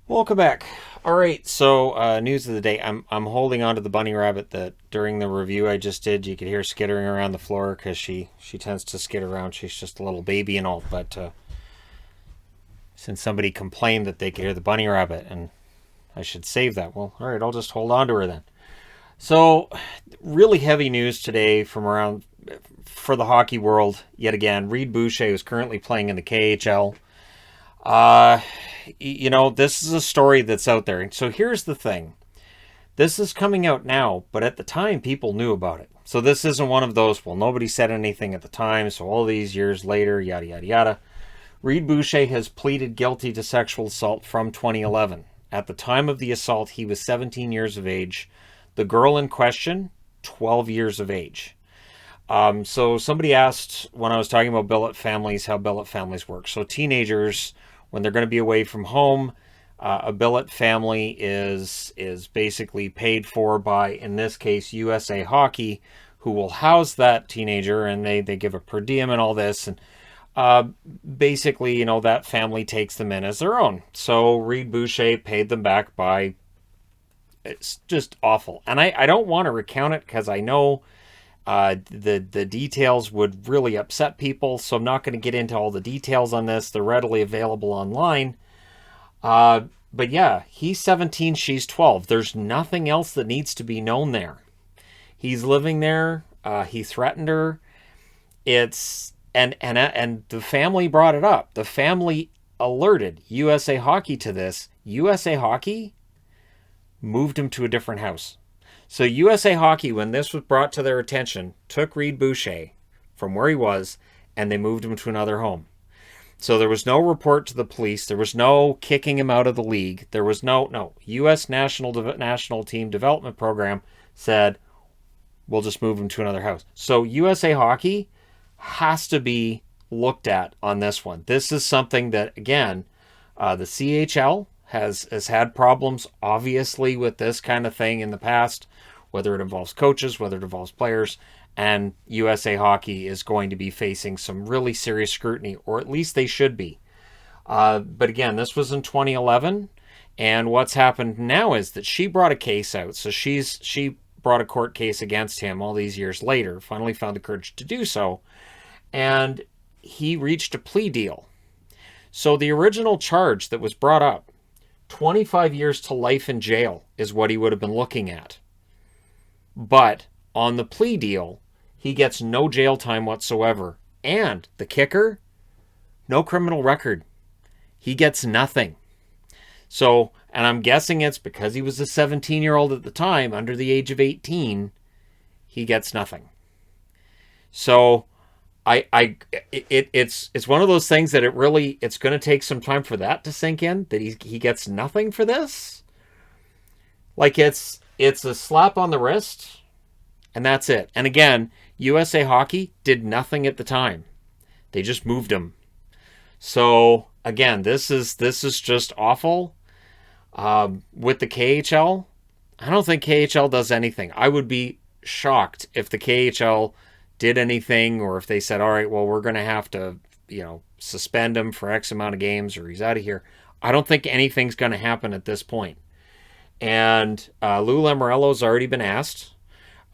Welcome back. All right, so news of the day. I'm holding on to the bunny rabbit that during the review I just did, you could hear skittering around the floor because she tends to skitter around. She's just a little baby and all, but since somebody complained that they could hear the bunny rabbit and I should save that, well, all right, I'll just hold on to her then. So, really heavy news today from around for the hockey world yet again. Reid Boucher is currently playing in the KHL. Uh, this is a story that's out there. So here's the thing. This is coming out now, but at the time, people knew about it. So this isn't one of those, well, nobody said anything at the time, so all these years later, yada, yada, yada. Reid Boucher has pleaded guilty to sexual assault from 2011. At the time of the assault, he was 17 years of age. The girl in question, 12 years of age. So somebody asked when I was talking about billet families, how billet families work. So teenagers, when they're going to be away from home, a billet family is basically paid for by, in this case, USA Hockey, who will house that teenager, and they give a per diem and all this, and basically, that family takes them in as their own. So Reid Boucher paid them back by, it's just awful. And I don't want to recount it because I know the details would really upset people, so I'm not going to get into all the details on this. They're readily available online. But yeah, he's 17, she's 12. There's nothing else that needs to be known there. He's living there. He threatened her. It's and the family brought it up. The family alerted USA Hockey to this. USA Hockey moved him to a different house. So USA Hockey, when this was brought to their attention, took Reid Boucher from where he was and they moved him to another home. So there was no report to the police. There was no kicking him out of the league. There was no. U.S. National Team Development Program said, we'll just move him to another house. So USA Hockey has to be looked at on this one. This is something that, again, the CHL has had problems, obviously, with this kind of thing in the past, whether it involves coaches, whether it involves players, and USA Hockey is going to be facing some really serious scrutiny, or at least they should be. But again, this was in 2011, and what's happened now is that she brought a case out. So she brought a court case against him all these years later, finally found the courage to do so, and he reached a plea deal. So the original charge that was brought up, 25 years to life in jail is what he would have been looking at. But on the plea deal, he gets no jail time whatsoever. And the kicker, no criminal record. He gets nothing. So, and I'm guessing it's because he was a 17-year-old at the time, under the age of 18, he gets nothing. So, it's one of those things that it's going to take some time for that to sink in, that he gets nothing for this. Like it's a slap on the wrist and that's it. And again, USA Hockey did nothing at the time. They just moved him. So again, this is just awful. With the KHL, I don't think KHL does anything. I would be shocked if the KHL did anything, or if they said, all right, well, we're going to have to, suspend him for X amount of games, or he's out of here. I don't think anything's going to happen at this point. And Lou Lamoriello's already been asked.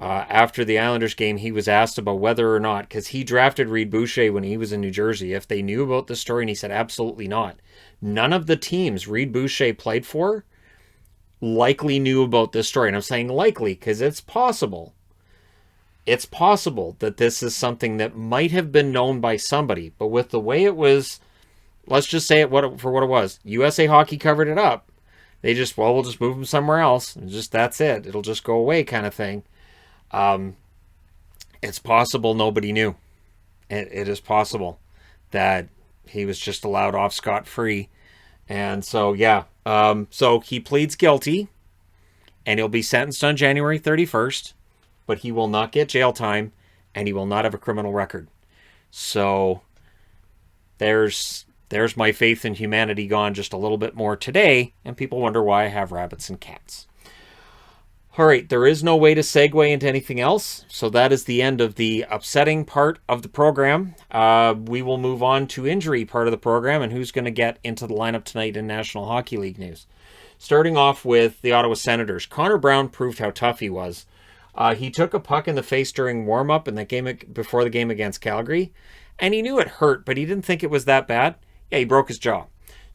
After the Islanders game, he was asked about whether or not, because he drafted Reid Boucher when he was in New Jersey, if they knew about this story, and he said absolutely not. None of the teams Reid Boucher played for likely knew about this story. And I'm saying likely because it's possible. It's possible that this is something that might have been known by somebody, but with the way it was, let's just say it for what it was. USA Hockey covered it up. They just, well, we'll just move them somewhere else. And that's it. It'll just go away kind of thing. It's possible nobody knew. It is possible that he was just allowed off scot-free. And so, yeah. So he pleads guilty, and he'll be sentenced on January 31st. But he will not get jail time, and he will not have a criminal record. So there's my faith in humanity gone just a little bit more today, and people wonder why I have rabbits and cats. All right, there is no way to segue into anything else, so that is the end of the upsetting part of the program. We will move on to injury part of the program and who's going to get into the lineup tonight in National Hockey League news. Starting off with the Ottawa Senators, Connor Brown proved how tough he was. He took a puck in the face during warm-up in that game before the game against Calgary, and he knew it hurt, but he didn't think it was that bad. Yeah, he broke his jaw.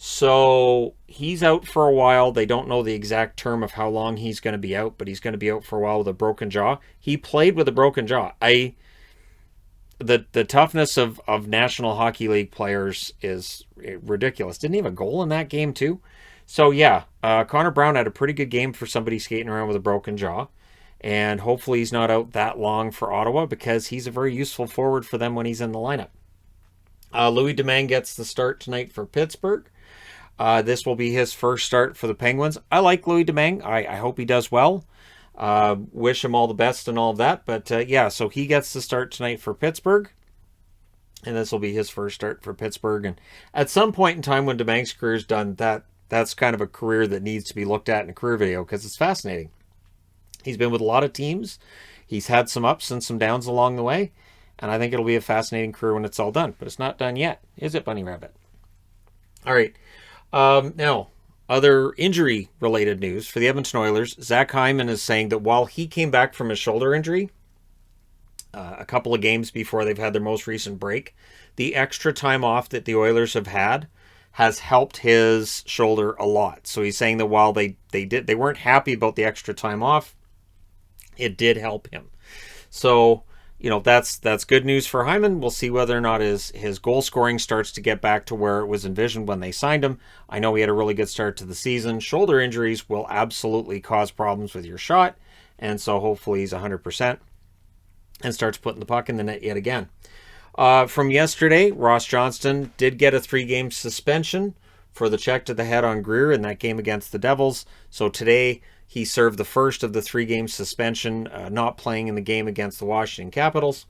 So he's out for a while. They don't know the exact term of how long he's going to be out, but he's going to be out for a while with a broken jaw. He played with a broken jaw. The toughness of National Hockey League players is ridiculous. Didn't he have a goal in that game too? So yeah, Connor Brown had a pretty good game for somebody skating around with a broken jaw. And hopefully he's not out that long for Ottawa because he's a very useful forward for them when he's in the lineup. Louis Domingue gets the start tonight for Pittsburgh. This will be his first start for the Penguins. I like Louis Domingue. I hope he does well. Wish him all the best and all of that. But yeah, so he gets the start tonight for Pittsburgh. And this will be his first start for Pittsburgh. And at some point in time when Domingue's career is done, that's kind of a career that needs to be looked at in a career video because it's fascinating. He's been with a lot of teams. He's had some ups and some downs along the way. And I think it'll be a fascinating career when it's all done. But it's not done yet. Is it, Bunny Rabbit? All right. Now, other injury-related news for the Edmonton Oilers. Zach Hyman is saying that while he came back from his shoulder injury a couple of games before they've had their most recent break, the extra time off that the Oilers have had has helped his shoulder a lot. So he's saying that while they weren't happy about the extra time off, it did help him. So, you know, that's good news for Hyman. We'll see whether or not his goal scoring starts to get back to where it was envisioned when they signed him. I know he had a really good start to the season. Shoulder injuries will absolutely cause problems with your shot, and so hopefully he's 100% and starts putting the puck in the net yet again. From yesterday, Ross Johnston did get a 3-game suspension for the check to the head on Greer in that game against the Devils. So today he served the first of the 3-game suspension, not playing in the game against the Washington Capitals.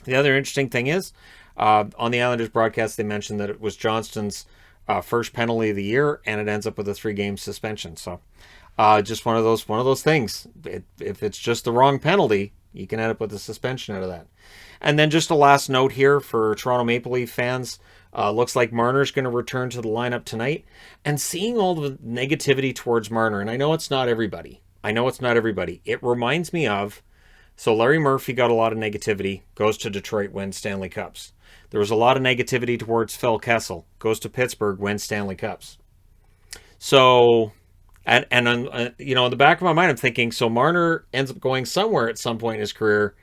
The other interesting thing is, on the Islanders broadcast, they mentioned that it was Johnston's first penalty of the year, and it ends up with a 3-game suspension. So just one of those things. If it's just the wrong penalty, you can end up with a suspension out of that. And then just a last note here for Toronto Maple Leaf fans. Looks like Marner's going to return to the lineup tonight. And seeing all the negativity towards Marner, and I know it's not everybody. It reminds me of, so Larry Murphy got a lot of negativity, goes to Detroit, wins Stanley Cups. There was a lot of negativity towards Phil Kessel, goes to Pittsburgh, wins Stanley Cups. So, and you know, in the back of my mind, I'm thinking, so Marner ends up going somewhere at some point in his career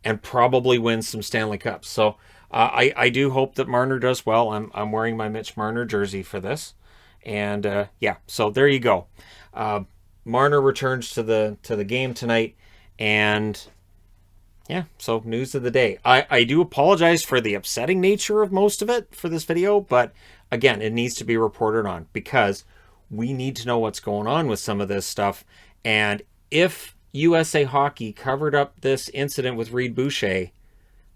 and probably wins some Stanley Cups. So, I do hope that Marner does well. I'm wearing my Mitch Marner jersey for this, and yeah. So there you go. Marner returns to the game tonight, and yeah. So news of the day. I do apologize for the upsetting nature of most of it for this video, but again, it needs to be reported on because we need to know what's going on with some of this stuff. And if USA Hockey covered up this incident with Reid Boucher,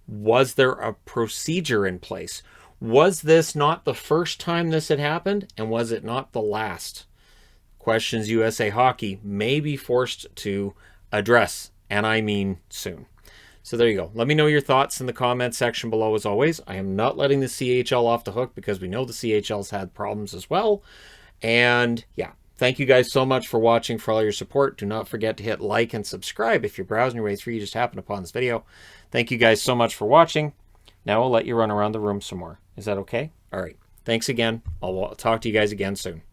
was there a procedure in place? Was this not the first time this had happened? And was it not the last? Questions USA Hockey may be forced to address, and I mean soon. So there you go. Let me know your thoughts in the comments section below as always. I am not letting the CHL off the hook because we know the CHL's had problems as well. And yeah, thank you guys so much for watching, for all your support. Do not forget to hit like and subscribe if you're browsing your way through, you just happened upon this video. Thank you guys so much for watching. Now I'll let you run around the room some more. Is that okay? All right. Thanks again. I'll talk to you guys again soon.